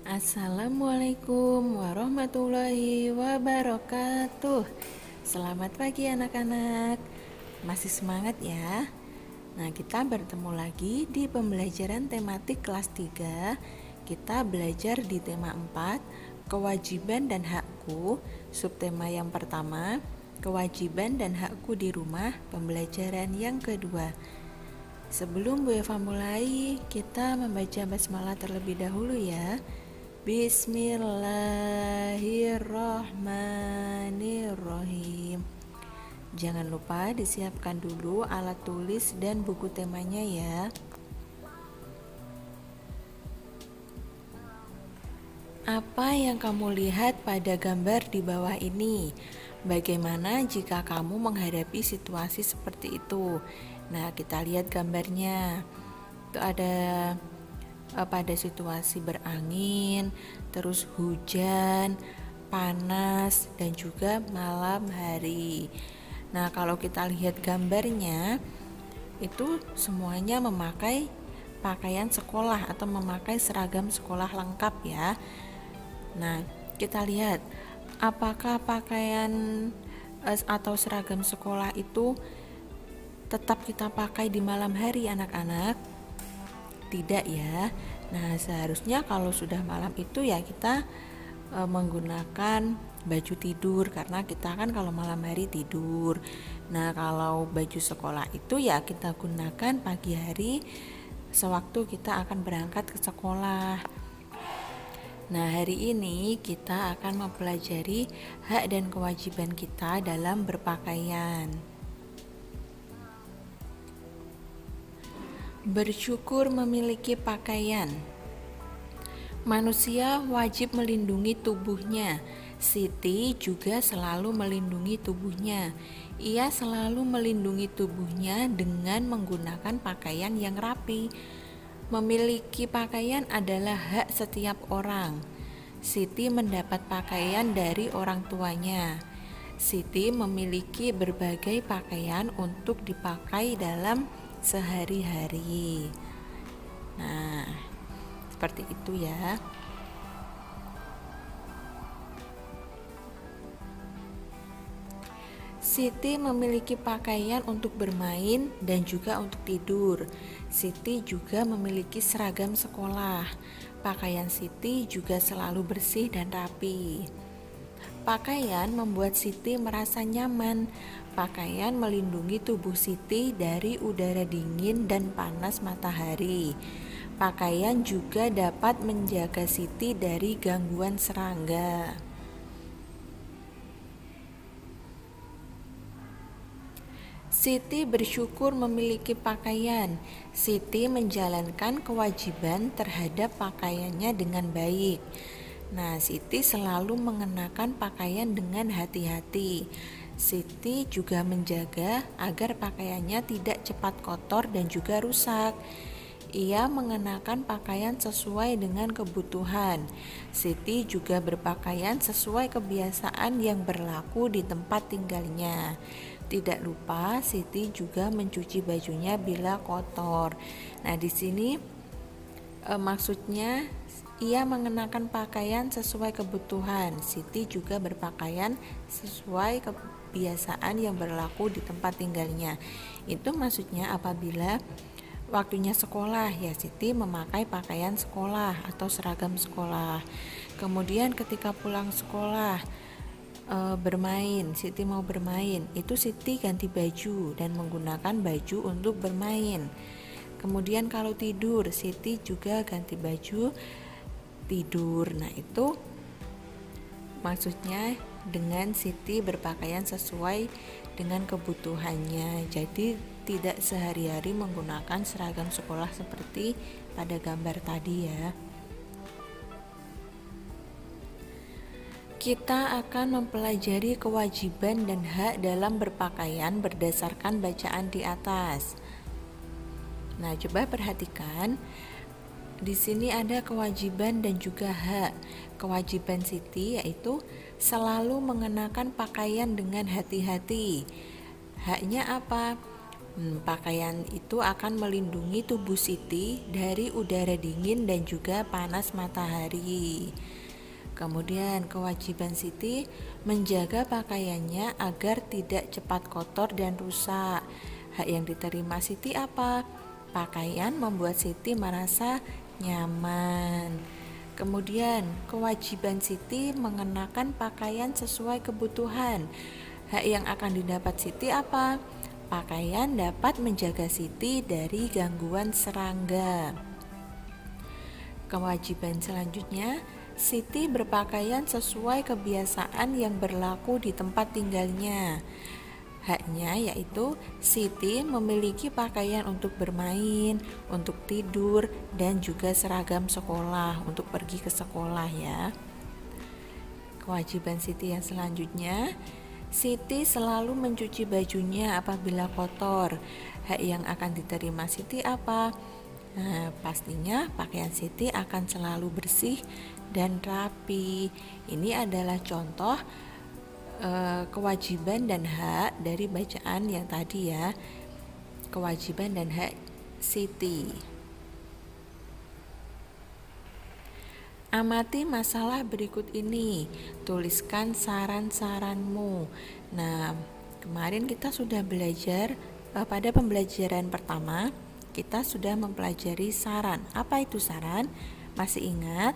Assalamualaikum warahmatullahi wabarakatuh. Selamat pagi anak-anak. Masih semangat ya? Nah, kita bertemu lagi di pembelajaran tematik kelas 3. Kita belajar di tema 4, kewajiban dan hakku. Subtema yang pertama, kewajiban dan hakku di rumah, pembelajaran yang kedua. Sebelum Bu Eva mulai, kita membaca basmalah terlebih dahulu ya. Bismillahirrahmanirrahim. Jangan lupa disiapkan dulu alat tulis dan buku temanya ya. Apa yang kamu lihat pada gambar di bawah ini? Bagaimana jika kamu menghadapi situasi seperti itu? Nah, kita lihat gambarnya. Itu ada pada situasi berangin, terus hujan, panas, dan juga malam hari. Nah, kalau kita lihat gambarnya, itu semuanya memakai pakaian sekolah atau memakai seragam sekolah lengkap ya. Nah, kita lihat apakah pakaian atau seragam sekolah itu tetap kita pakai di malam hari anak-anak? Tidak ya. Nah, seharusnya kalau sudah malam itu ya kita menggunakan baju tidur, karena kita kan kalau malam hari tidur. Nah, kalau baju sekolah itu ya kita gunakan pagi hari sewaktu kita akan berangkat ke sekolah. Nah, hari ini kita akan mempelajari hak dan kewajiban kita dalam berpakaian. Bersyukur memiliki pakaian. Manusia wajib melindungi tubuhnya. Siti juga selalu melindungi tubuhnya. Ia selalu melindungi tubuhnya dengan menggunakan pakaian yang rapi. Memiliki pakaian adalah hak setiap orang. Siti mendapat pakaian dari orang tuanya. Siti memiliki berbagai pakaian untuk dipakai dalam sehari-hari. Nah, seperti itu ya. Siti memiliki pakaian untuk bermain dan juga untuk tidur. Siti juga memiliki seragam sekolah. Pakaian Siti juga selalu bersih dan rapi. Pakaian membuat Siti merasa nyaman. Pakaian melindungi tubuh Siti dari udara dingin dan panas matahari. Pakaian juga dapat menjaga Siti dari gangguan serangga. Siti bersyukur memiliki pakaian. Siti menjalankan kewajiban terhadap pakaiannya dengan baik. Nah, Siti selalu mengenakan pakaian dengan hati-hati. Siti juga menjaga agar pakaiannya tidak cepat kotor dan juga rusak. Ia mengenakan pakaian sesuai dengan kebutuhan. Siti juga berpakaian sesuai kebiasaan yang berlaku di tempat tinggalnya. Tidak lupa Siti juga mencuci bajunya bila kotor. Nah, di sini maksudnya ia mengenakan pakaian sesuai kebutuhan. Siti juga berpakaian sesuai kebiasaan yang berlaku di tempat tinggalnya. Itu maksudnya apabila waktunya sekolah ya Siti memakai pakaian sekolah atau seragam sekolah. Kemudian ketika pulang sekolah bermain, Siti mau bermain, itu Siti ganti baju dan menggunakan baju untuk bermain. Kemudian kalau tidur, Siti juga ganti baju tidur. Nah, itu maksudnya dengan Siti berpakaian sesuai dengan kebutuhannya. Jadi tidak sehari-hari menggunakan seragam sekolah seperti pada gambar tadi ya. Kita akan mempelajari kewajiban dan hak dalam berpakaian berdasarkan bacaan di atas. Nah, coba perhatikan. Di sini ada kewajiban dan juga hak. Kewajiban Siti yaitu selalu mengenakan pakaian dengan hati-hati. Haknya apa? Pakaian itu akan melindungi tubuh Siti dari udara dingin dan juga panas matahari. Kemudian kewajiban Siti menjaga pakaiannya agar tidak cepat kotor dan rusak. Hak yang diterima Siti apa? Pakaian membuat Siti merasa nyaman. Kemudian kewajiban Siti mengenakan pakaian sesuai kebutuhan. Hak yang akan didapat Siti apa? Pakaian dapat menjaga Siti dari gangguan serangga. Kewajiban selanjutnya, Siti berpakaian sesuai kebiasaan yang berlaku di tempat tinggalnya. Haknya yaitu Siti memiliki pakaian untuk bermain, untuk tidur, dan juga seragam sekolah untuk pergi ke sekolah ya. Kewajiban Siti yang selanjutnya, Siti selalu mencuci bajunya apabila kotor. Hak yang akan diterima Siti apa? Nah, pastinya pakaian Siti akan selalu bersih dan rapi. Ini adalah contoh kewajiban dan hak dari bacaan yang tadi ya. Kewajiban dan hak Siti. Amati masalah berikut ini, tuliskan saran-saranmu. Nah, kemarin kita sudah belajar pada pembelajaran pertama, kita sudah mempelajari saran. Apa itu saran? Masih ingat?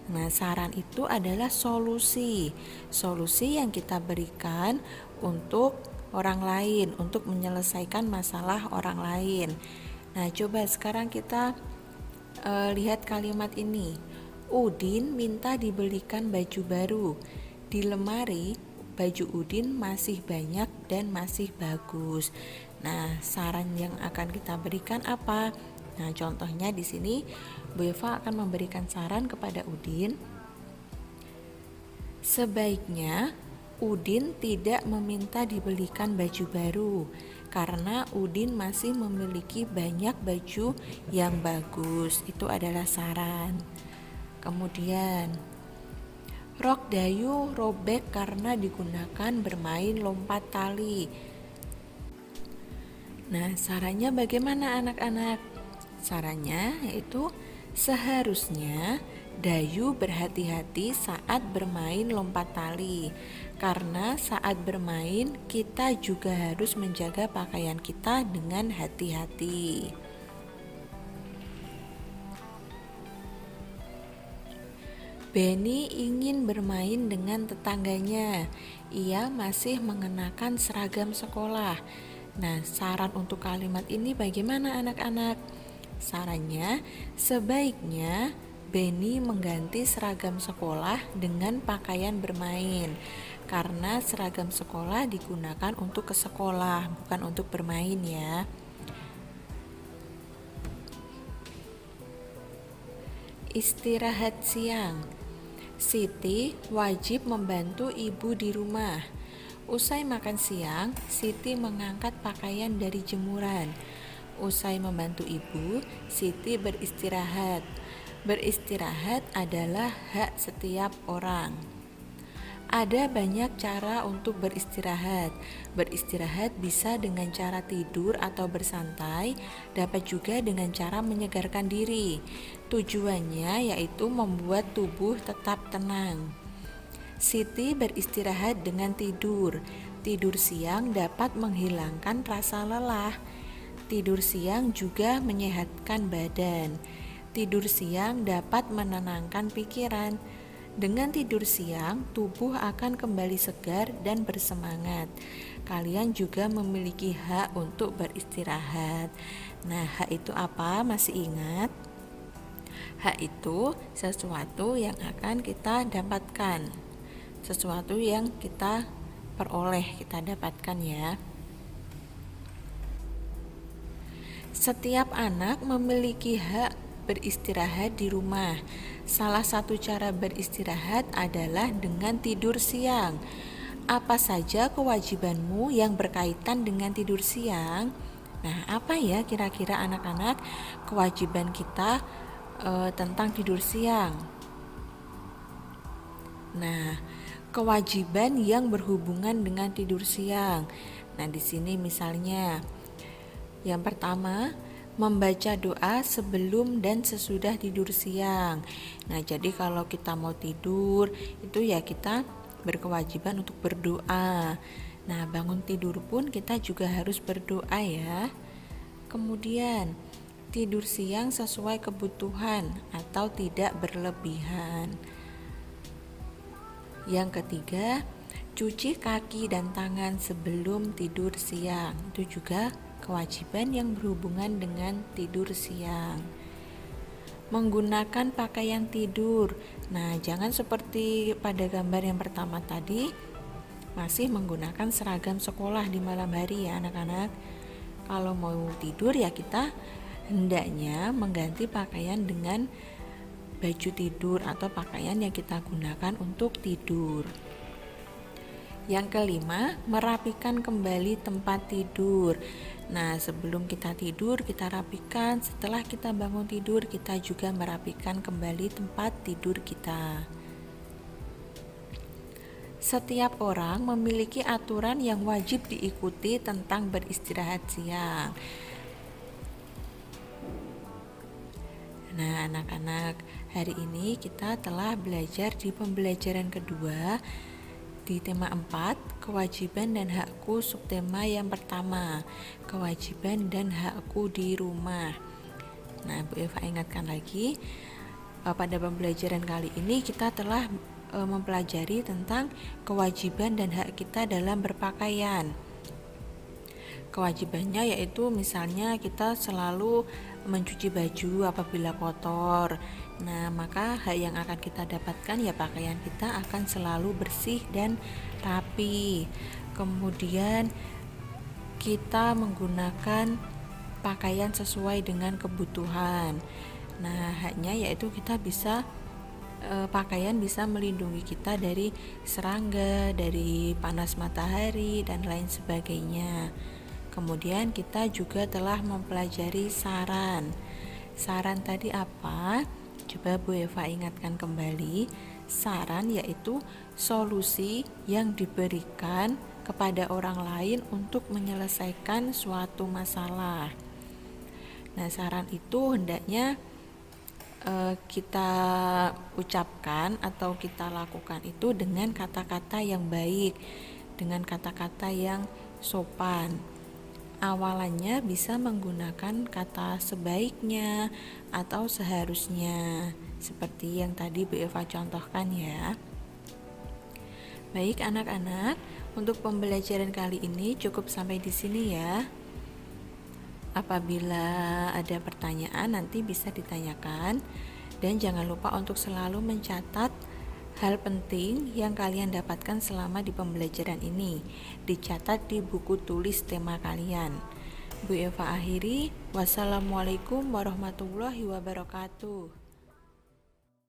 Nah, saran itu adalah solusi. Solusi yang kita berikan untuk orang lain, untuk menyelesaikan masalah orang lain. Nah, coba sekarang kita lihat kalimat ini. Udin minta dibelikan baju baru. Di lemari baju Udin masih banyak dan masih bagus. Nah, saran yang akan kita berikan apa? Nah, contohnya di sini Bu Eva akan memberikan saran kepada Udin. Sebaiknya Udin tidak meminta dibelikan baju baru karena Udin masih memiliki banyak baju yang bagus. Itu adalah saran. Kemudian, rok Dayu robek karena digunakan bermain lompat tali. Nah, sarannya bagaimana anak-anak? Sarannya yaitu seharusnya Dayu berhati-hati saat bermain lompat tali, karena saat bermain kita juga harus menjaga pakaian kita dengan hati-hati. Benny ingin bermain dengan tetangganya. Ia masih mengenakan seragam sekolah. Nah, saran untuk kalimat ini bagaimana anak-anak? Sarannya, sebaiknya Benny mengganti seragam sekolah dengan pakaian bermain, karena seragam sekolah digunakan untuk ke sekolah, bukan untuk bermain ya. Istirahat siang. Siti wajib membantu ibu di rumah. Usai makan siang, Siti mengangkat pakaian dari jemuran. Usai membantu ibu, Siti beristirahat. Beristirahat adalah hak setiap orang. Ada banyak cara untuk beristirahat. Beristirahat bisa dengan cara tidur atau bersantai, dapat juga dengan cara menyegarkan diri. Tujuannya yaitu membuat tubuh tetap tenang. Siti beristirahat dengan tidur. Tidur siang dapat menghilangkan rasa lelah. Tidur siang juga menyehatkan badan. Tidur siang dapat menenangkan pikiran. Dengan tidur siang, tubuh akan kembali segar dan bersemangat. Kalian juga memiliki hak untuk beristirahat. Nah, hak itu apa? Masih ingat? Hak itu sesuatu yang akan kita dapatkan. Sesuatu yang kita peroleh, kita dapatkan ya. Setiap anak memiliki hak beristirahat di rumah. Salah satu cara beristirahat adalah dengan tidur siang. Apa saja kewajibanmu yang berkaitan dengan tidur siang? Nah, apa ya kira-kira anak-anak kewajiban kita tentang tidur siang? Nah, kewajiban yang berhubungan dengan tidur siang. Nah, di sini misalnya Yang pertama, membaca doa sebelum dan sesudah tidur siang. Nah, jadi kalau kita mau tidur, itu ya kita berkewajiban untuk berdoa. Nah, bangun tidur pun kita juga harus berdoa ya. Kemudian, tidur siang sesuai kebutuhan atau tidak berlebihan. Yang ketiga, cuci kaki dan tangan sebelum tidur siang. Itu juga kewajiban yang berhubungan dengan tidur siang. Menggunakan pakaian tidur. Nah, jangan seperti pada gambar yang pertama tadi, masih menggunakan seragam sekolah di malam hari ya anak-anak. Kalau mau tidur ya kita hendaknya mengganti pakaian dengan baju tidur atau pakaian yang kita gunakan untuk tidur. Yang kelima, merapikan kembali tempat tidur. Nah, sebelum kita tidur, kita rapikan. Setelah kita bangun tidur, kita juga merapikan kembali tempat tidur kita. Setiap orang memiliki aturan yang wajib diikuti tentang beristirahat siang. Nah, anak-anak, hari ini kita telah belajar di pembelajaran kedua di tema 4, kewajiban dan hakku, subtema yang pertama, kewajiban dan hakku di rumah. Nah, Bu Eva ingatkan lagi, pada pembelajaran kali ini kita telah mempelajari tentang kewajiban dan hak kita dalam berpakaian. Kewajibannya yaitu misalnya kita selalu mencuci baju apabila kotor. Nah, maka hak yang akan kita dapatkan ya pakaian kita akan selalu bersih dan rapi. Kemudian kita menggunakan pakaian sesuai dengan kebutuhan. Nah, haknya yaitu kita bisa pakaian bisa melindungi kita dari serangga, dari panas matahari dan lain sebagainya. Kemudian kita juga telah mempelajari saran. Saran tadi apa? Coba Bu Eva ingatkan kembali. Saran yaitu solusi yang diberikan kepada orang lain untuk menyelesaikan suatu masalah. Nah, saran itu hendaknya kita ucapkan atau kita lakukan itu dengan kata-kata yang baik, dengan kata-kata yang sopan. Awalannya bisa menggunakan kata sebaiknya atau seharusnya, seperti yang tadi Bu Eva contohkan ya. Baik anak-anak, untuk pembelajaran kali ini cukup sampai di sini ya. Apabila ada pertanyaan nanti bisa ditanyakan, dan jangan lupa untuk selalu mencatat hal penting yang kalian dapatkan selama di pembelajaran ini. Dicatat di buku tulis tema kalian. Bu Eva akhiri, wassalamualaikum warahmatullahi wabarakatuh.